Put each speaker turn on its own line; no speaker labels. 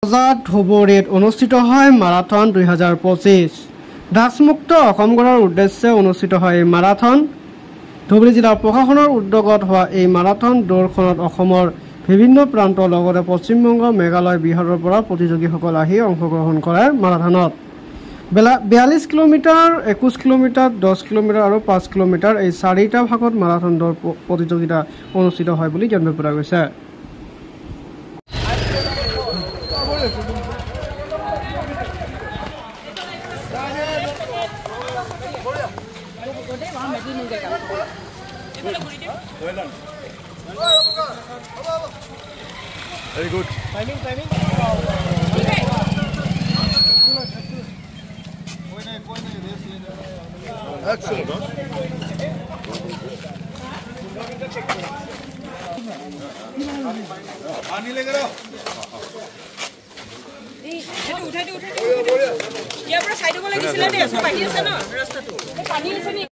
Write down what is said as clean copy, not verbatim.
ধুবুৰীত অনুষ্ঠিত হয় মাৰাথন 2025 ড্ৰাগছমুক্ত অসম গঢ়াৰ উদ্দেশ্যে অনুষ্ঠিত হয় এই মাৰাথন। ধুবুৰী জিলাৰ প্ৰশাসনৰ উদ্যোগত হোৱা এই মাৰাথন দৌৰখনত অসমৰ বিভিন্ন প্ৰান্তৰ লগতে পশ্চিমবংগ, মেঘালয়, বিহাৰৰ পৰা প্ৰতিযোগীসকল আহি অংশগ্ৰহণ কৰে। মাৰাথনত 42 কিলোমিটাৰ, 21 কিলোমিটাৰ, 10 কিলোমিটাৰ আৰু 5 কিলোমিটাৰ এই চাৰিটা ভাগত মাৰাথন দৌৰ প্ৰতিযোগিতা অনুষ্ঠিত হয় বুলি জানিব পৰা গৈছে।
Very good.
Timing.
Excellent. पानी लेकर आओ।
उठा दे। ये पूरा साइड को लगी सिला दे, सब पानी है ना, रास्ता तो। पानी है नहीं।